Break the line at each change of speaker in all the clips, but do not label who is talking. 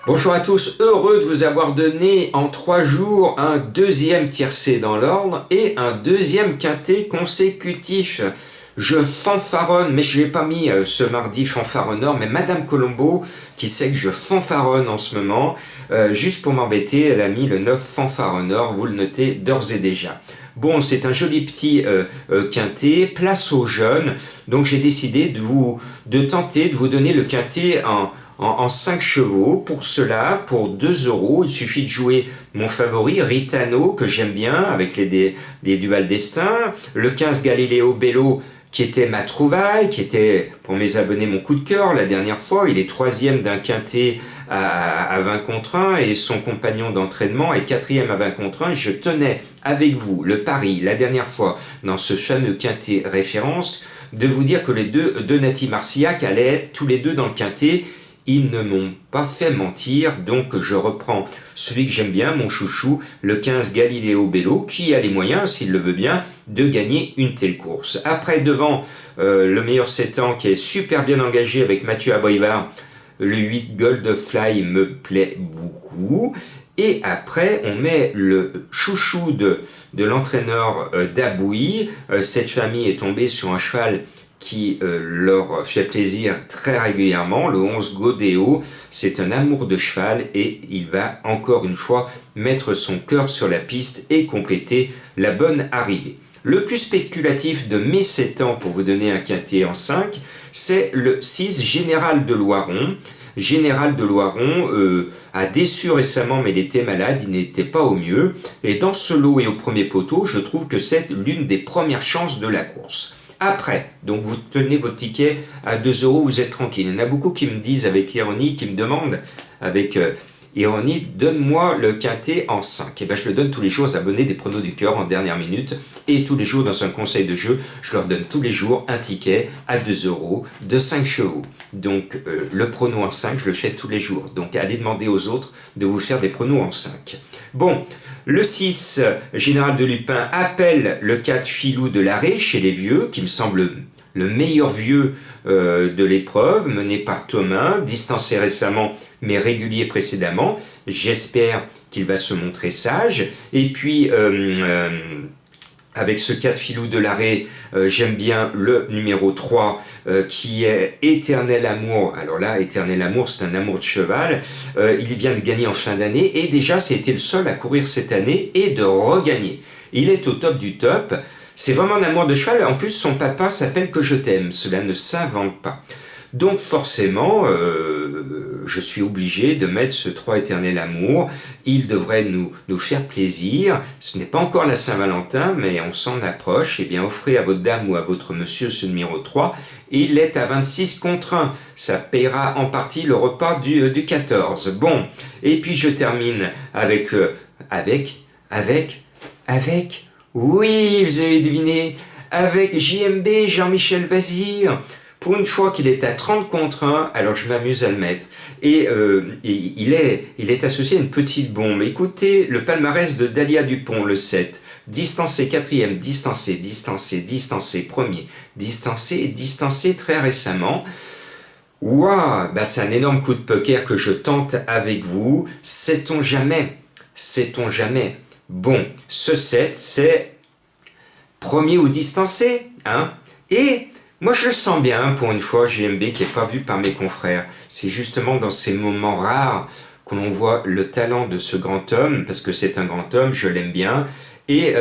Bonjour à tous, heureux de vous avoir donné en 3 jours un deuxième tiercé dans l'ordre et un deuxième quintet consécutif. Je fanfaronne, mais je ne l'ai pas mis ce mardi fanfaronneur, mais Madame Colombo, qui sait que je fanfaronne en ce moment, juste pour m'embêter, elle a mis le 9 fanfaronneur, vous le notez d'ores et déjà. Bon, c'est un joli petit quintet, place aux jeunes, donc j'ai décidé de tenter de vous donner le quintet en 5 chevaux. Pour cela, pour 2 €, il suffit de jouer mon favori, Ritano, que j'aime bien, avec les Duval Destin, le 15 Galileo Bello, qui était ma trouvaille, qui était, pour mes abonnés, mon coup de cœur la dernière fois. Il est 3e d'un quintet à 20 contre 1 et son compagnon d'entraînement est 4e à 20 contre 1. Je tenais avec vous le pari la dernière fois dans ce fameux quintet référence de vous dire que les deux Donati Marciac allaient être tous les deux dans le quintet. Ils ne m'ont pas fait mentir, donc je reprends celui que j'aime bien, mon chouchou, le 15 Galileo Bello, qui a les moyens, s'il le veut bien, de gagner une telle course. Après, devant le meilleur 7 ans, qui est super bien engagé avec Mathieu Abrivard, le 8 Goldfly me plaît beaucoup. Et après, on met le chouchou de l'entraîneur Dabouy. Cette famille est tombée sur un cheval qui leur fait plaisir très régulièrement, le 11 Godéo. C'est un amour de cheval et il va encore une fois mettre son cœur sur la piste et compléter la bonne arrivée. Le plus spéculatif de mes 7 ans, pour vous donner un quintet en 5, c'est le 6 Général de Loiron. Général de Loiron a déçu récemment, mais il était malade, il n'était pas au mieux. Et dans ce lot et au premier poteau, je trouve que c'est l'une des premières chances de la course. Après, donc vous tenez votre ticket à 2 €, vous êtes tranquille. Il y en a beaucoup qui me disent avec ironie, qui me demandent avec ironie, donne-moi le quintet en 5. Et bien je le donne tous les jours aux abonnés des pronos du cœur en dernière minute. Et tous les jours dans un conseil de jeu, je leur donne tous les jours un ticket à 2 € de 5 chevaux. Donc le prono en 5, je le fais tous les jours. Donc allez demander aux autres de vous faire des pronos en 5. Bon, le 6, Général de Lupin, appelle le 4 Filou de l'Arrêt chez les vieux, qui me semble le meilleur vieux de l'épreuve, mené par Thomas, distancé récemment mais régulier précédemment. J'espère qu'il va se montrer sage. Et puis, avec ce 4 Filou de l'Arrêt, j'aime bien le numéro 3 qui est Éternel Amour. Alors là, Éternel Amour, c'est un amour de cheval. Il vient de gagner en fin d'année et déjà, c'était le seul à courir cette année et de regagner. Il est au top du top. C'est vraiment un amour de cheval. En plus, son papa s'appelle Que je t'aime. Cela ne s'invente pas. Donc forcément, je suis obligé de mettre ce 3 Éternel Amour. Il devrait nous faire plaisir. Ce n'est pas encore la Saint-Valentin, mais on s'en approche. Eh bien, offrez à votre dame ou à votre monsieur ce numéro 3. Il est à 26 contre 1. Ça paiera en partie le repas du 14. Bon, et puis je termine avec, oui, vous avez deviné, avec JMB, Jean-Michel Bazir. Pour une fois qu'il est à 30 contre 1, alors je m'amuse à le mettre. Et il est associé à une petite bombe. Écoutez le palmarès de Dalia Dupont, le 7. Distancé 4e, distancé premier, distancé très récemment. Waouh, bah c'est un énorme coup de poker que je tente avec vous. Sait-on jamais? Bon, ce 7, c'est premier ou distancé, hein? Et moi, je le sens bien, pour une fois, JMB, qui n'est pas vu par mes confrères. C'est justement dans ces moments rares que l'on voit le talent de ce grand homme, parce que c'est un grand homme, je l'aime bien. Et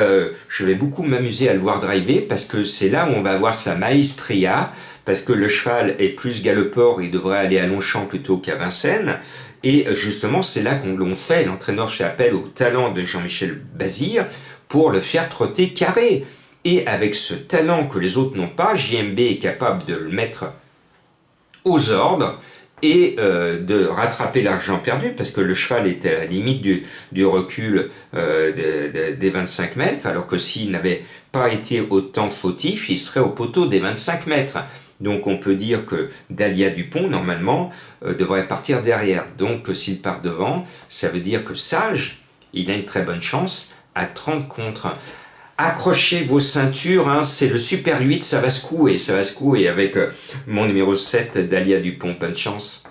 je vais beaucoup m'amuser à le voir driver, parce que c'est là où on va avoir sa maestria, parce que le cheval est plus galopeur, il devrait aller à Longchamp plutôt qu'à Vincennes. Et justement, c'est là qu'on fait, l'entraîneur fait appel au talent de Jean-Michel Bazir pour le faire trotter carré. Et avec ce talent que les autres n'ont pas, JMB est capable de le mettre aux ordres et de rattraper l'argent perdu, parce que le cheval était à la limite du recul des 25 mètres, alors que s'il n'avait pas été autant fautif, il serait au poteau des 25 mètres. Donc on peut dire que Dalia Dupont, normalement, devrait partir derrière. Donc s'il part devant, ça veut dire que Sage, il a une très bonne chance à 30 contre 1. Accrochez vos ceintures, hein, c'est le Super 8, ça va secouer avec mon numéro 7, Dalia Dupont. Bonne chance.